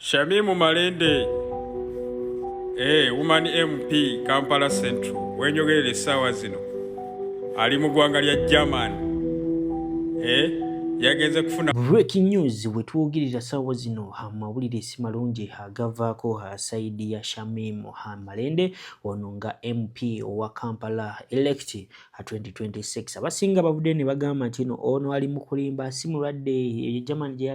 Shamimu Malende, Woman MP Kampala Central, wenjogerera essaawa zino ali mu ggwanga lya German, yagenze kufuna breaking news wetwogerera ssaawa zino amawulire si malungi agavaako saidi ya Shamimu Malende ono nga MP owa Kampala elect 2026. abasinga bavudde ne bagamba nti ono ali mu kulimba si mulwadde German gye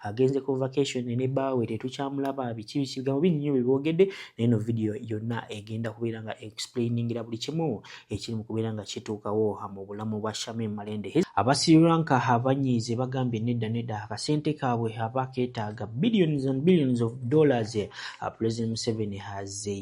agenze ku vacation ne baawe tetukyamulaba biki bikigambo bingi nnyo bibogedde neno video yonna egenda kubeera nga explainingira buli kimu ekiri mu kubeera nga kituukawo mu bulamu bwa Shamimu Malende. abasiranka abanyize bagambye nedda akasente kaabwe abakeetaaga billions and billions of dollars. President Museveni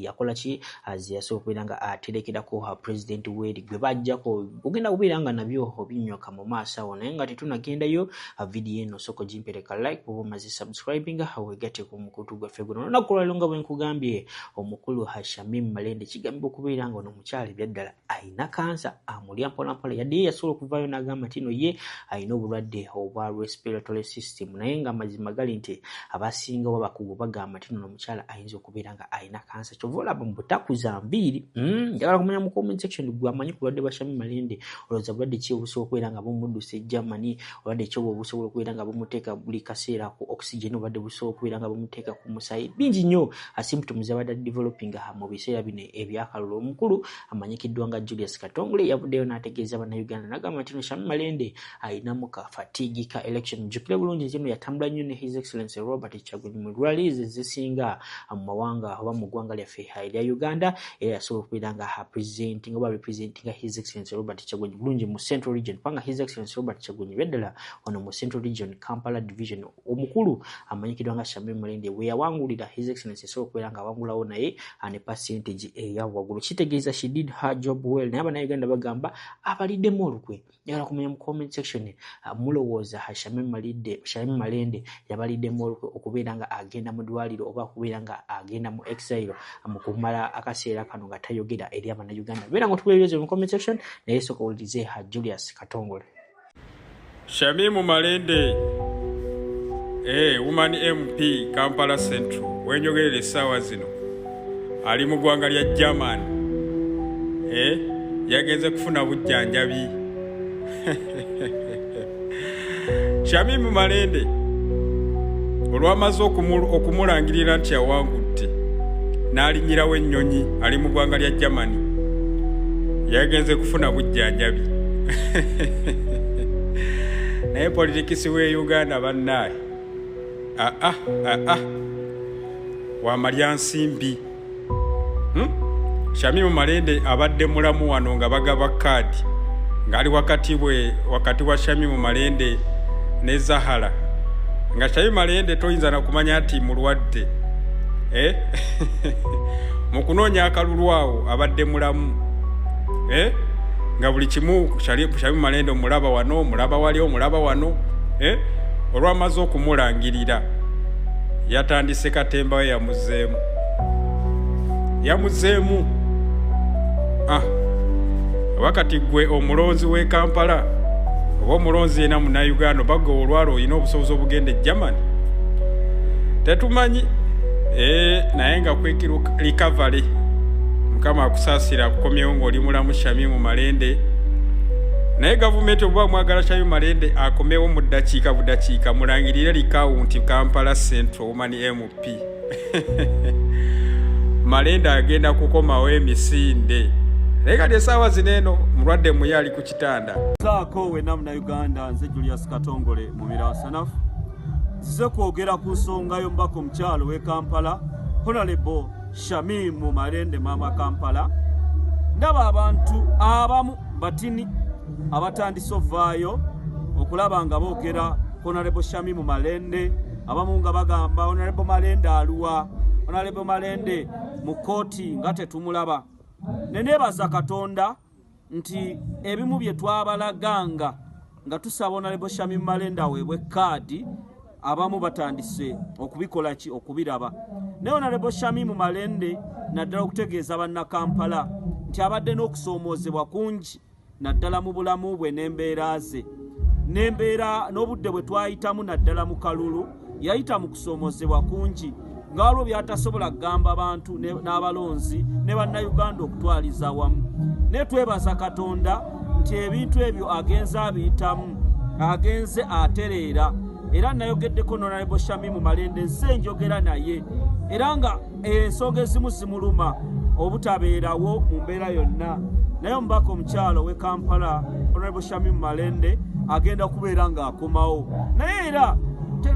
yakola ki yasobola kubeera nga aterekerako president Yoweri gwe bajjako ogenda kubeera nga nabyo obinyoka mu maaso awo naye nga tetunagendayo video eno soko gimpereka like oba omaze subscribing wegate ku mukutu gwaffe guno olunaku lwaliro nga bwe nkugambye omukulu Shamimu Malende kigambibwa okubeera nga ono omukyala ebyaddala ayina kansa amulya mpolampola yadde yasobola okuvaayo n'agamba nti ye ayina obulwadde obwa respiratory system naye nga amazima gali nti abasinga oba bakugu bagamba nti omukyala ayinza okubeera nga ayina kansa kyova olaba mu butaku za nviiri. Njagala kumanya mu comment section gwe amanyi ku bulwadde bwa Shamimu Malende olowooza bulwadde ki obusobola okubeera nga bumudduse Germany, obulwadde ki obusobola okubeera nga bumuteeka buli kaseera ku oxygen, obulwadde busobola okubeera nga bumuteeka ku musaayi, bingi nnyo symptoms abadde developing mu biseera bino ebyakalulu. Omukulu amanyikiddwa nga Julius Katongole yavuddeyo n'ategeeza bannayuganda n'agamba nti Shamimu Malende ayinamu ka fatigue ka election. Jjukira bulungi nti yatambula nnyo ne His Excellency Robert Kyagulanyi mu rallies ezisinga mu mawanga oba mu ggwanga lyaffe erya Uganda era yasobola okubeera nga representing His Excellency Robert Kyagulanyi bulungi mu Central Region kubanga His Excellency Robert Kyagulanyi beddala ono mu Central Region Kampala Division. Omukulu amanyikiddwa nga Shamimu Malende we yawangulira His Excellency yasobola okubeera nga awangulawo naye ne percentage eya waggulu kitegeeza she did her job well. Naye abannayuganda bagamba abaliddemu olukwe. Njagala kumanya mu comment section mulowooza Shamimu Malende yabaliddemu olukwe okubeera nga agenda mu ddwaliro oba okubeera nga agenda mu exile mu kumala akaseera kano nga tayogera eri abannayuganda. Beera nga otuweereza mu comment section naye sooka owulirize Julius Katongole. Shamimu Malende, Woman MP Kampala Central, wenjogerera essaawa zino ali mu ggwanga lya German, yagenze kufuna bujjanjabi. Shamimu Malende olwamaze okumulangirira nti awangudde n'alinyirawo ennyonyi ali mu ggwanga lya Germany yagenze kufuna bujjanjabi. naye politikisi w'e Uganda bannaaye wamalya nsimbi. Shamimu Malende abadde mulamu wano nga bagaba kaadi ng'ali wakati wa Shamimu Malende ne Zahara nga Shamimu Malende toyinza na kumanya nti mulwadde mu kunoonya akalulu awo abadde mulamu nga buli kimu Shamimu Malende omulaba wano omulaba wali omulaba wano olwamaze okumulangirira yatandise katemba we yamuzeemu wakati gwe omulonzi w'e Kampala oba omulonzi yena munnayuganda baga olwalo olina obusobozi obugenda e Germany tetumanyi naye nga kwekiru recovery mukama akusaasira akukomyewo ng'oli mulamu Shamimu Malende naye gavumenti oba mwagala Shamimu Malende akomewo mu ddakiika budakiika mulangirire likawunti Kampala Central Woman MP. Malende agenda kukomawo emisinde naye kati essaawa zino eno mulwadde muye ali ku kitanda. Saako we namna Uganda nze Julius Katongole mu Mirasanafu nzize kwogera ku nsonga y'omubaka omukyalo w'e Kampala Honorable Shamimu Malende mama Kampala. Ndaba abantu abamu batini abatandise ovaayo okulaba nga boogera Honorable Shamimu Malende, abamu nga bagamba Honorable Malende aluwa, Honorable Malende mu kooti nga tetumulaba. Nenebaza Katonda nti ebimu bye twabalaganga nga tusaba Honorable Shamimu Malende aweebwe kaadi abamu batandise okubikola ki okubiraba. Ne Honorable Shamimu Malende naddala okutegeeza bannakampala nti abadde n'okusoomoozebwa kungi naddala mu bulamu bwe n'embeera ze n'embeera n'obudde bwe twayitamu naddala mu kalulu yayita mu kusoomozebwa kungi ngaalwo byatasobola kugamba abantu n'abalonzi ne bannayuganda okutwaliza wamu. Ne twebaza Katonda nti ebintu ebyo agenze abiyitamu, agenze atereera. Era nayogeddeko Honorable Shamimu Malende nze njogera naye era nga ensonga ezimu zimuluma obutabeerawo mu mbeera yonna. Naye omubaka omukyalo w'e Kampala Honorable Shamimu Malende agenda kubeera ng'akomawo. Naye era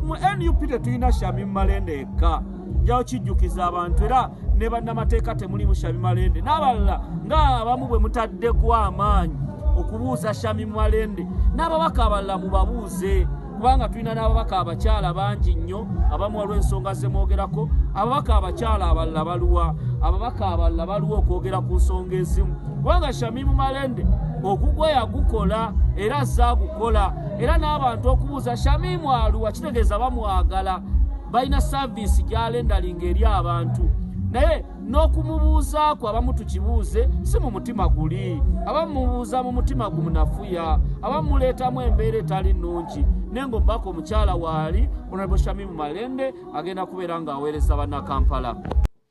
mu NUP tetulina Shamimu Malende yekka, njawo kijjukiza abantu era ne bannamateeka temulimu Shamimu Malende n'abalala ng'abamu bwe mutaddeko amaanyi okubuuza Shamimu Malende, n'ababaka abalala mubabuuze kubanga tulina n'ababaka abakyala bangi nnyo abamu waliwo ensonga ze mwogerako. Ababaka abakyala abalala baluwa, ababaka abalala baluwa okwogera ku nsonga ezimu kubanga Shamimu Malende ogugwa yagukola era azze agukola. Era n'abantu okubuuza Shamimu aluwa kitegeeza bamwagala, balina saavisi gy'alendalinga eri abantu. Naye n'okumubuuzaako abamu tukibuuze si mu mutima guli, abamu mubuuza mu mutima gumunafuya, abamu muleetamu embeera etali nnungi. Naye ng'omubaka omukyala waali Honorable Shamimu Malende agenda kubeera ng'aweereza bannakampala.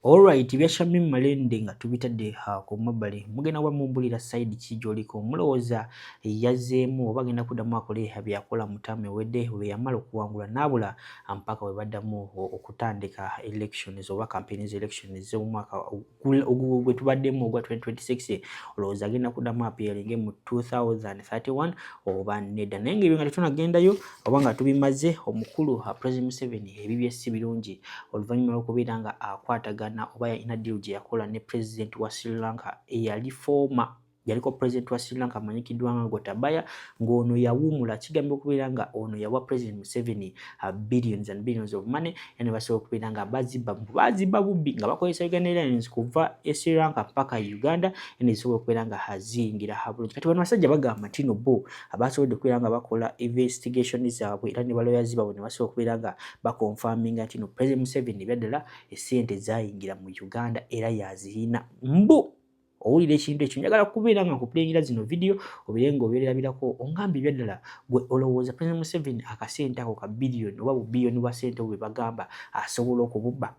Alright, bya Shamimu Malende nga tubitadde ku mabbali. Mugenda wamumbulira side kijoliko mulowooza yazzeemu oba agenda kuddamu akole byakola mutame wedde we yamala okuwangula n'abula mpaka we baddamu okutandika elections oba campaigns elections z'omwaka gwe tubaddemu ogwa 2026. Olowooza agenda kuddamu appearing mu 2031 oba nedda. Naye ng'ebyo nga tetunagendayo oba nga tubimaze, omukulu President Museveni ebibye si birungi oluvannyuma lw'okubeera nga akwatagana oba ina deal gye yakola ne president wa Sri Lanka yaliko president wa Sri Lanka amanyikiddwa nga Gotabaya, ng'ono yawumula kigambye okubeera nga ono yawa President Museveni billions and billions of money, ene basobola okubeera nga bazibba bubbi nga bakozesa Uganda Airlines kuva e Sri Lanka mpaka Uganda, ene zisobola okubeera nga hazingira habulungi. Kati bano basajja bagamba Tino Bo abasobodde okubeera nga bakola investigation zaabwe era ne baloyazi baabwe ne basobola okubeera nga bakonfaminga nti no President Museveni byaddala essente zayingira mu Uganda era yazirina mbu. Owulira ekintu ekyo njagala kubeera nga nkupulengera zino video obirenga obyerabirako ongambi byaddala gwe olowooza President Museveni akasente ako ka billion oba bubbillion bwa sente bwe bagamba asobola okububba,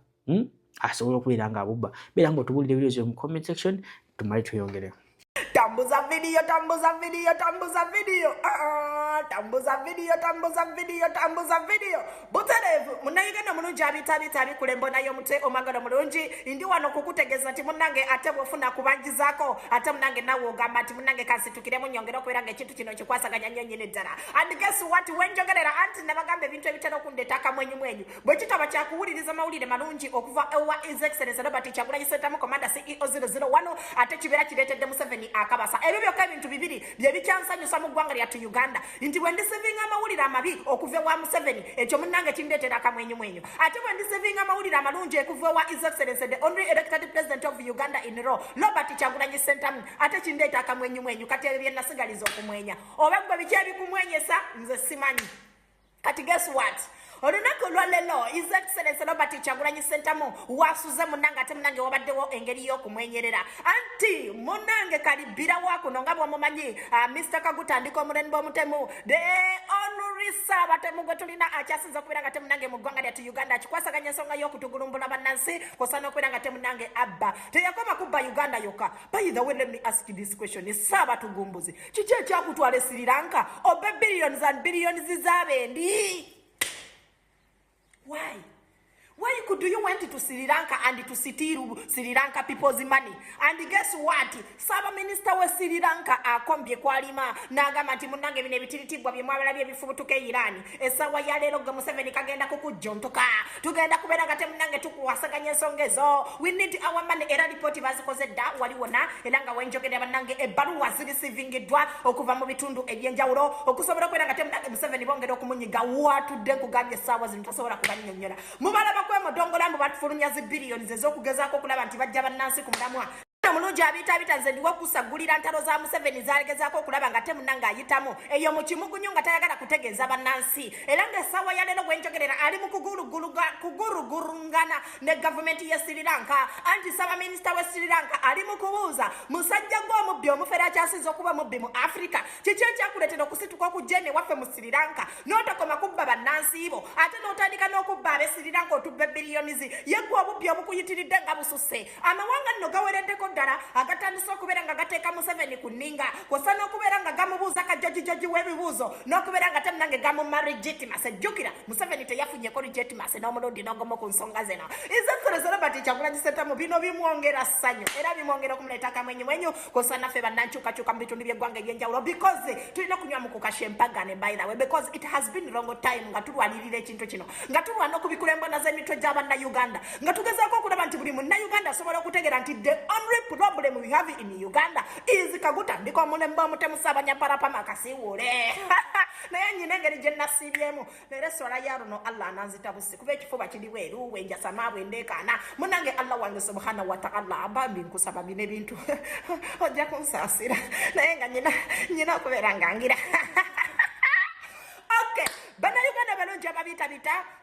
asobola okubeera nga abubba. Beera nga otubulira video zo mu comment section tumale tuyongere. Tambuza video, tambuza video, tambuza video. Tambuza video, tambuza video, tambuza video. Buterevu, munayigana mulungi abitabi kulembona yo mute omagana mulungi ndi wano kukutegeza ti munange ate bofuna kubangizaako ate munange nawo ogamba ti munange kasitukire munyongera kwera nga ekintu kino kikwasaganya nnyo nyine ddala. And guess what, wenjogerera anti nabagambe ebintu ebitera okundetaka mwenyu bwe kitaba kyakuwuliriza mawulire malungi okuva ewa His Excellency Robert Kyagulanyi Ssentamu Commander CEO 001 ate kibeera kireetedde Museveni akabasa. Ebyo byokka ebintu bibiri bye bikyansanyusa mu ggwanga lyattu Uganda nti bwe ndisivinga amawulire amabi okuva ewa Museveni ekyo munnange kindeetera akamwenyu ate bwe ndisivinga amawulire amalungi okuva ewa His Excellency the only elected president of Uganda in law Robert Kyagulanyi Ssentamu ate kindeeta akamwenyu kati ebyo bye nasigaliza okumwenya oba gwe biki ebikumwenyesa nze simanyi. Kati guess what, olunaku lwalelo His Excellency Robert Kyagulanyi Ssentamu wasuze munange ate munange wabaddewo engeri y'okumwenyerera anti munange kalibira wakuno nga bw'omumanyi Mr. Kaguta ndiko omulenzi omutemu the onurisa batemu gwe tulina akyasinza okubeera nga temunange mu ggwanga lyattu Uganda akikwasaganya ensonga y'okutugulumbula bannansi kosana okubeera nga temunange abba teyakoma kubba Uganda yokka. By the way, let me ask you this question, saaba tugumbuzi kiki ekyakutwala e Sri Lanka obe billions and billions z'abendi? Why could you went to Sri Lanka and to steal Sri Lanka people's money? And guess what? Saba Minister wa Sri Lanka akombye kwalima nagamba nti munange bine bitiritibwa bye mwabala bye bifubutuke Irani. Esawa ya lero gwe Museveni kagenda kukujontoka. Tugenda kubeera nga temunange tukuwasaganya ensonga ezo. We need our money. Era report bazikoze dda waliwona era nga wenjogera bannange ebbaluwa zirisivingiddwa okuva mu bitundu ebyenjawulo okusobola okubeera nga temunange Museveni bongera okumunyiga watudde nkugambye essaawa zino tasobola kubannyonnyola. Mubalaba kwe mudongola mu batufulumya zi billions ez'okugezaako okulaba nti bajja bannansi ku mulamwa maganda mulungi abiita nze ndiwo kusagulira ntalo za Museveni zalegezako okulaba nga temunanga ayitamu eyo mu kimugunyu nga tayagala kutegeeza bannansi era ng'essaawa ya leero gwenjogerera ali mu kugurugurungana ne gavumenti ye Sri Lanka anti Ssaabaminisita we Sri Lanka ali mu kubuuza musajja gw'omubbi omufere akyasinze okuba mubbi mu Africa kiki ekyakuleetera okusituka okujja ene waffe mu Sri Lanka n'otokoma kubba bannansi bo ate n'otandika n'okubba ab'e Sri Lanka otubba biliyonizi yeggwe obubbi obukuyitiridde nga bususse amawanga nno gawereddeko ddala agatandise okubeera nga gateeka Museveni ku nninga kw'ossa n'okubeera nga gamubuuza kajjojijoji w'ebibuuzo n'okubeera nga temunange gamumma legitimacy jjukira Museveni teyafunyeko legitimacy n'omulundi n'ogomo ku nsonga zino izeffereza Robert Kyagulanyi Ssentamu bino bimwongera ssanyu era bimwongera okumuleeta kamwenyumwenyu kw'ossa naffe bannankyukakyuka mu bitundu by'eggwanga eby'enjawulo because tulina okunywa mu kukashempagane by the way because it has been long time nga tulwanirira ekintu kino nga tulwana okubikula embona z'emitwe gy'abannayuganda nga tugezaako okulaba nti buli munnayuganda asobola okutegeera nti the only problem we have in Uganda is kagutandika omulembe omutemu Ssaabanyamparapama kasiiwule naye nyina engeri gye nasiibyemu leero essola ya luno Allah ananzita busi kuba ekifuba kiri bweru wenjasama bwendeekaana munange Allah wange subhanahu wa ta'ala abambi nkusaba bino ebintu ojja kunsaasira naye nga nyina okubeera nga ngira okay bannayuganda balungi ababiitabita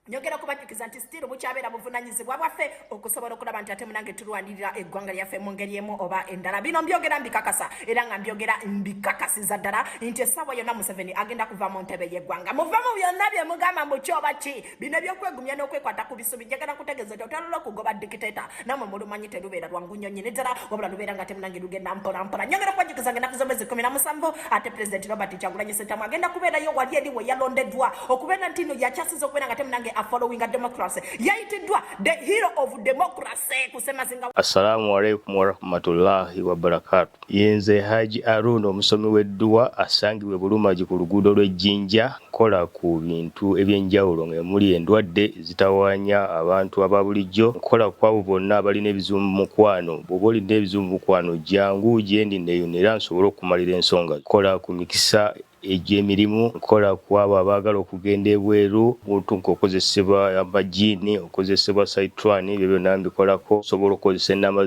nyogera kubajjukiza nti still bukyabeera buvunanyizibwa bwaffe okusobola okulaba nti ate munange tulwanirira eggwanga lyaffe mu ngeri emu oba endala bino mbyogera mbikakasa era nga mbyogera mbikakasiza ddala nti essaawa yonna Museveni agenda kuva mu ntebe y'eggwanga muva mu byonna bye mugamba mu kyoba ki bino ebyokwegumya n'okwekwata ku bisubi njagala kutegeeza nti otalola okugoba dikiteta namwe mulumanyi terubeera lwangu nnyo nnyini ddala wabula lubeera nga temunange lugenda mpolampola nyongera kubajjukiza nga ennaku z'omwezi 17 ate Pulezidenti Robert Kyagulanyi Ssentamu agenda kubeerayo wali eri we yalondeddwa okubeera nti nno yakyasinza okubeera nga temunange following a democracy yaitidwa the hero of democracy kusema zinga. Assalamu alaikum warahmatullahi wabarakatuh. Yenze Haji Aruna omusomi w'edduwa asangibwe Bulumaji ku luguudo lw'Ejjinja kola ku bintu ebyenjawulo ng'emuli endwadde zitawaanya abantu ababulijjo kola kwabo bonna abalina ebizibu mu mukwano bw'oba olina ebizibu mu mukwano jangu gyendi neeyonera nsobole okumalira ensonga kola ku mikisa egy'emirimu kola kwabo abaagala okugenda ebweru muntu ng'okozesebwa amajiini okozesebwa saitwani ebyo byonna mbikolako osobola okukozesa ennamba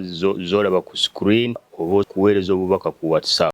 z'olaba ku screen oba okuweereza obubaka ku WhatsApp.